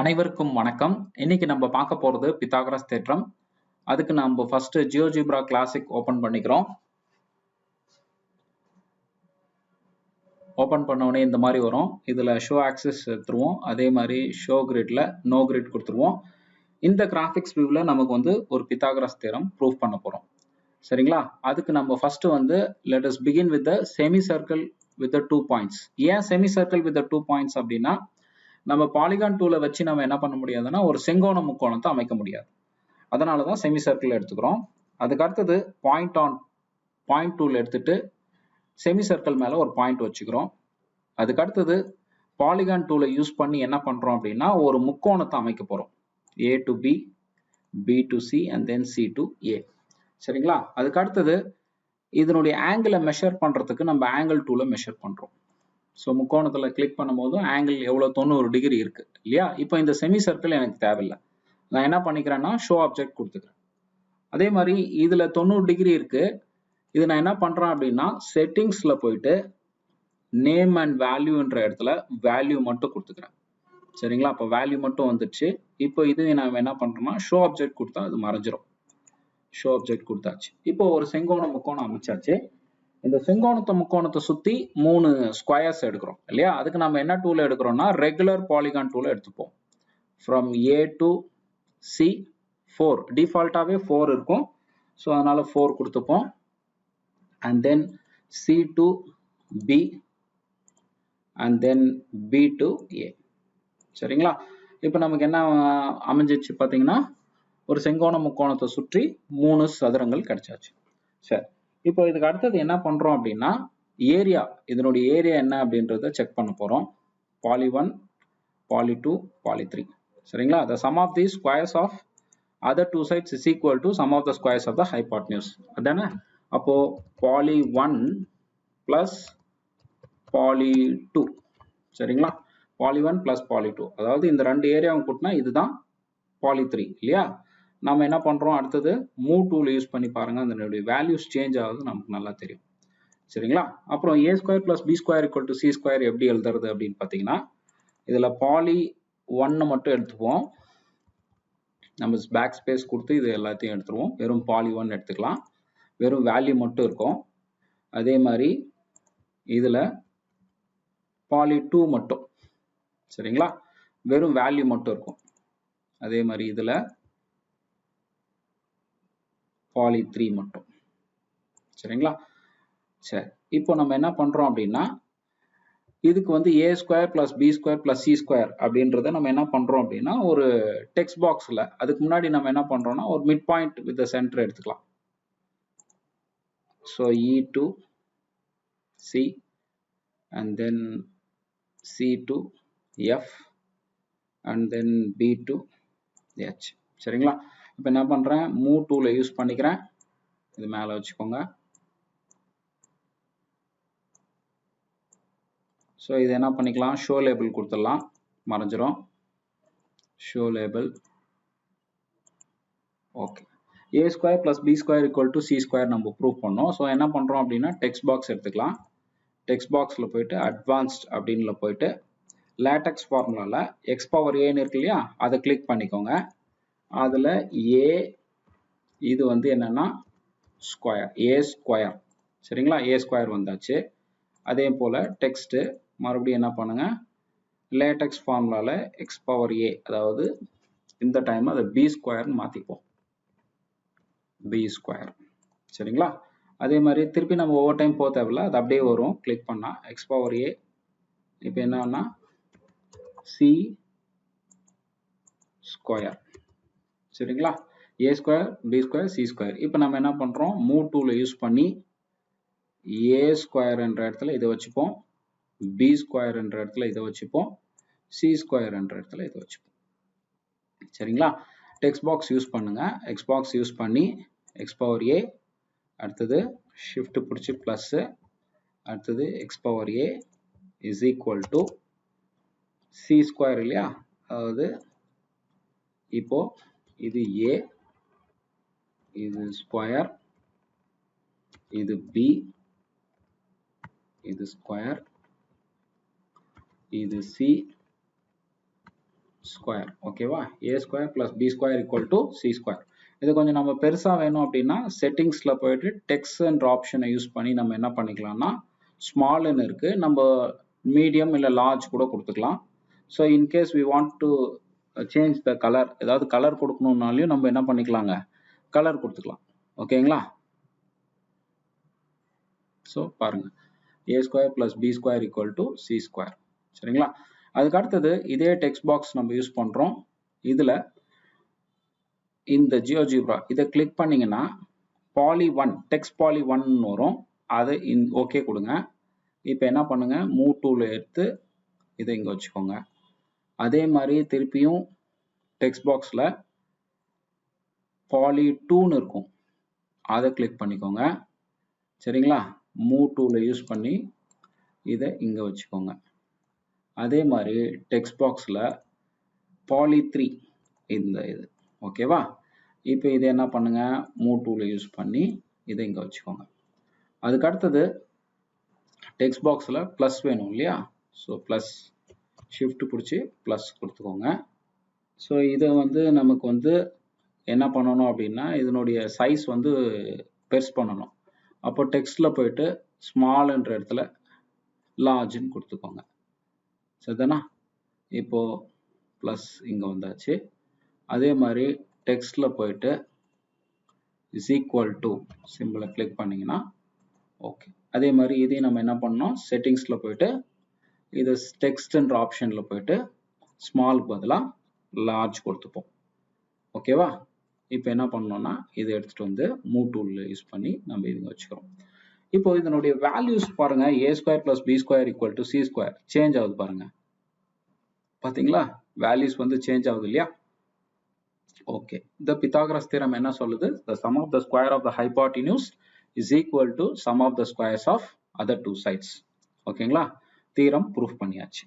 அனைவருக்கும் வணக்கம். இன்னைக்கு நம்ம பார்க்க போறது பித்தாகரஸ் தேற்றம். அதுக்கு நம்ம ஃபர்ஸ்ட் ஜியோஜிப்ரா கிளாசிக் ஓபன் பண்ணிக்கிறோம். ஓபன் பண்ண உடனே இந்த மாதிரி வரும். இதுல ஷோ ஆக்சிஸ் எடுத்துருவோம். அதே மாதிரி ஷோ கிரிட்ல நோ கிரிட் கொடுத்துருவோம். இந்த கிராபிக்ஸ் வியூல நமக்கு வந்து ஒரு பித்தாகரஸ் தேற்றம் ப்ரூஃப் பண்ண போறோம். சரிங்களா? அதுக்கு நம்ம ஃபர்ஸ்ட் வந்து let us begin with the semicircle with the 2 points. ஏன் semicircle with the 2 points அப்படின்னா நம்ம பாலிகான் டூலை வச்சு நம்ம என்ன பண்ண முடியாதுன்னா ஒரு செங்கோண முக்கோணத்தை அமைக்க முடியாது. அதனால தான் செமி சர்க்கிள் எடுத்துக்கிறோம். அதுக்கு அடுத்தது பாயிண்ட் டூல் எடுத்துட்டு செமி சர்க்கிள் மேல ஒரு பாயிண்ட் வச்சுக்கிறோம். அதுக்கு அடுத்தது பாலிகான் டூலை யூஸ் பண்ணி என்ன பண்றோம் அப்படின்னா ஒரு முக்கோணத்தை அமைக்க போறோம். A to B, B to C and then C to A. சரிங்களா? அதுக்கு அடுத்தது இதனுடைய ஆங்கிளை மெஷர் பண்றதுக்கு நம்ம ஆங்கிள் டூலை மெஷர் பண்றோம். ஸோ முக்கோணத்துல கிளிக் பண்ணும்போது ஆங்கிள் எவ்வளவு 90 டிகிரி இருக்கு இல்லையா? இப்போ இந்த செமி சர்க்கிள் எனக்கு தேவையில்லை. நான் என்ன பண்ணிக்கிறேன்னா ஷோ ஆப்ஜெக்ட் கொடுத்துக்கிறேன். அதே மாதிரி இதுல 90 டிகிரி இருக்கு. இது நான் என்ன பண்றேன் அப்படின்னா செட்டிங்ஸ்ல போயிட்டு நேம் அண்ட் வேல்யூன்ற இடத்துல வேல்யூ மட்டும் கொடுத்துக்கிறேன். சரிங்களா? அப்போ வேல்யூ மட்டும் வந்துடுச்சு. இப்போ இது நான் என்ன பண்றேன்னா ஷோ ஆப்ஜெக்ட் கொடுத்தா அது மறைஞ்சிரும். ஷோ ஆப்ஜெக்ட் கொடுத்தாச்சு. இப்போ ஒரு செங்கோண முக்கோணம் அமைச்சாச்சு. இந்த செங்கோணத்தை முக்கோணத்தை சுத்தி 3 ஸ்கொயர்ஸ் எடுக்கிறோம் இல்லையா? அதுக்கு நம்ம என்ன டூல் எடுக்கிறோம்னா ரெகுலர் பாலிகான் டூல் எடுத்துப்போம். ஃப்ரம் A to C 4 டிஃபால்ட்டாவே 4 இருக்கும். ஸோ அதனால 4 கொடுத்துப்போம். And then C to B and then B to A. சரிங்களா? இப்போ நமக்கு என்ன அமைஞ்சிச்சு பார்த்தீங்கன்னா ஒரு செங்கோண முக்கோணத்தை சுற்றி 3 சதுரங்கள் கிடைச்சாச்சு. சரி, இப்போ இதுக்கு அடுத்தது என்ன பண்றோம் அப்படின்னா ஏரியா, இதனுடைய ஏரியா என்ன அப்படின்றத செக் பண்ண போறோம். Poly 1, poly 2, poly 3. சரிங்களா? the sum of the squares of other two sides is equal to sum of the squares of the hypotenuse. அதானே? அப்போ பாலி 1 plus பாலி 2. சரிங்களா? பாலி 1 plus பாலி 2, அதாவது இந்த ரெண்டு ஏரியாவும் கூட்டினா இதுதான் பாலி 3 இல்லையா? நாம என்ன பண்றோம் அடுத்தது மூவ் டூல் யூஸ் பண்ணி பாருங்க. அதனுடைய வேல்யூஸ் சேஞ்ச் ஆகுது நமக்கு நல்லா தெரியும். சரிங்களா? அப்புறம் a square plus B square equal to C square எப்படி எழுதுறது அப்படின்னு பார்த்தீங்கன்னா இதுல பாலி 1 மட்டும் எடுத்துப்போம். நம்ம பேக் ஸ்பேஸ் கொடுத்து இது எல்லாத்தையும் எடுத்துருவோம். வெறும் பாலி 1 எடுத்துக்கலாம். வெறும் வேல்யூ மட்டும் இருக்கும். அதே மாதிரி இதுல பாலி 2 மட்டும். சரிங்களா? வெறும் வேல்யூ மட்டும் இருக்கும். அதே மாதிரி இதுல பாலி 3 மட்டும். சரிங்களா? சரி, இப்போ நம்ம என்ன பண்றோம் அப்படின்னா இதுக்கு வந்து a square plus B square plus C square அப்படின்றத நம்ம என்ன பண்றோம் அப்படின்னா ஒரு டெக்ஸ்ட் பாக்ஸ்ல அதுக்கு முன்னாடி நம்ம என்ன பண்றோம்னா ஒரு மிட் பாயிண்ட் வித் சென்டர் எடுத்துக்கலாம். So E to C and then C to F and then B to H. சரிங்களா? இப்போ என்ன பண்றேன் மூவ் டூல யூஸ் பண்ணிக்கிறேன். இது மேல வச்சுக்கோங்க. ஸோ இது என்ன பண்ணிக்கலாம் ஷோ லேபிள் கொடுத்துடலாம். மறைஞ்சிரும். Show label. Okay. a square plus B square equal to C square நம்ம ப்ரூவ் பண்ணோம். ஸோ என்ன பண்றோம் அப்படின்னா டெக்ஸ்ட் பாக்ஸ் எடுத்துக்கலாம். டெக்ஸ்ட் பாக்ஸ்ல போயிட்டு அட்வான்ஸ்ட் அப்படின்னு போயிட்டு லேட்டெக்ஸ் ஃபார்முலால எக்ஸ் பவர் ஏன்னு இருக்கு இல்லையா? அதை கிளிக் பண்ணிக்கோங்க. அதுல a இது வந்து என்னன்னா ஸ்கொயர், a ஸ்கொயர். சரிங்களா? a ஸ்கொயர் வந்தாச்சு. அதே போல டெக்ஸ்ட் மறுபடியும் என்ன பண்ணுங்க லேட்டெக்ஸ் ஃபார்முலால எக்ஸ் பவர் ஏ, அதாவது இந்த டைம் அதை பி ஸ்கொயர்னு மாத்திப்போம். B square. சரிங்களா? அதே மாதிரி திருப்பி நம்ம ஒவ்வொரு டைம் போக தேவையில்ல, அது அப்படியே வரும். கிளிக் பண்ணா எக்ஸ் பவர் ஏ. இப்போ என்னன்னா சி ஸ்கொயர். சரிங்களா? a square B square C square. இப்போ நம்ம என்ன பண்றோம் மூவ் டூல யூஸ் பண்ணி a ஸ்கொயர் என்ற இடத்துல இதை வச்சுப்போம், b ஸ்கொயர் என்ற இடத்துல இதை வச்சுப்போம், c ஸ்கொயர் என்ற இடத்துல இதை வச்சுப்போம். சரிங்களா? டெக்ஸ்ட் பாக்ஸ் யூஸ் பண்ணுங்க. எக்ஸ் பாக்ஸ் யூஸ் பண்ணி எக்ஸ் பவர் ஏ, அடுத்தது ஷிஃப்ட் பிடிச்சி பிளஸ், அடுத்தது X power a is equal to C square இல்லையா? அதாவது இப்போ இது a, இது ஸ்கொயர், இது b, இது ஸ்கொயர், இது c, ஸ்கொயர். ஓகேவா? a square plus b square equal to c square. இது கொஞ்சம் நம்ம பெருசா வேணும் அப்படின்னா செட்டிங்ஸ்ல போயிட்டு டெக்ஸ்ட் என்ற ஆப்ஷனை யூஸ் பண்ணி நம்ம என்ன பண்ணிக்கலாம்னா ஸ்மால்னு இருக்கு, நம்ம மீடியம் இல்லை லார்ஜ் கூட கொடுத்துக்கலாம். So in case we want to change the colour, ஏதாவது கலர் கொடுக்கணும்னாலையும் நம்ம என்ன பண்ணிக்கலாங்க, கலர் கொடுத்துக்கலாம். ஓகேங்களா? ஸோ பாருங்க, a square plus b square equal to c square. சரிங்களா? அதுக்கு அடுத்தது இதே டெக்ஸ்ட் பாக்ஸ் நம்ம யூஸ் பண்றோம். இதுல இந்த ஜியோஜிப்ரா இதை கிளிக் பண்ணீங்கன்னா பாலி 1 டெக்ஸ்ட் பாலி 1 வரும். அதை ஓகே கொடுங்க. இப்போ என்ன பண்ணுங்க, மூவ் டூல எடுத்து இதை இங்க வச்சுக்கோங்க. அதே மாதிரி திருப்பியும் டெக்ஸ்ட் பாக்ஸ்ல பாலி 2ன்னு இருக்கும், அதை கிளிக் பண்ணிக்கோங்க. சரிங்களா? மூவ் டூல யூஸ் பண்ணி இதை இங்க வச்சுக்கோங்க. அதே மாதிரி டெக்ஸ்ட் பாக்ஸ்ல பாலி 3 இந்த இது. ஓகேவா? இப்போ இதை என்ன பண்ணுங்க, மூவ் டூல யூஸ் பண்ணி இதை இங்க வச்சுக்கோங்க. அதுக்கு அடுத்தது டெக்ஸ்ட் பாக்ஸ்ல பிளஸ் வேணும் இல்லையா? ஸோ பிளஸ் ஷிஃப்ட் பிடிச்சி பிளஸ் கொடுத்துக்கோங்க. ஸோ இதை வந்து நமக்கு வந்து என்ன பண்ணணும் அப்படின்னா இதனுடைய சைஸ் வந்து பெருசு பண்ணணும். அப்போ டெக்ஸ்ட்ல போயிட்டு ஸ்மால்ன்ற இடத்துல லார்ஜ்னு கொடுத்துக்கோங்க. சரிதானா? இப்போ பிளஸ் இங்க வந்தாச்சு. அதே மாதிரி டெக்ஸ்ட்ல போயிட்டு இஸ் ஈக்குவல் டு சிம்பிளை கிளிக் பண்ணீங்கன்னா ஓகே. அதே மாதிரி இதையும் நம்ம என்ன பண்ணோம், செட்டிங்ஸ்ல போயிட்டு இது டெக்ஸ்ட்ன்ற ஆப்ஷன்ல போயிட்டு ஸ்மாலுக்கு பதிலாக லார்ஜ் கொடுத்துப்போம். ஓகேவா? இப்போ என்ன பண்ணோம்னா இதை எடுத்துட்டு வந்து மூவ் டூல்ல யூஸ் பண்ணி நம்ம இங்க வச்சுக்கிறோம். இப்போ இதனுடைய வேல்யூஸ் பாருங்க, a square plus b square equal to c square change ஆகுது பாருங்க. பாத்தீங்களா? வேல்யூஸ் வந்து சேஞ்ச் ஆகுது இல்லையா? ஓகே. இந்த பித்தாகரஸ் தியரம் என்ன சொல்லுது? The sum of the square of the hypotenuse is equal to sum of the squares of other two sides. ஓகேங்களா? தியரம் ப்ரூஃப் பண்ணியாச்சு.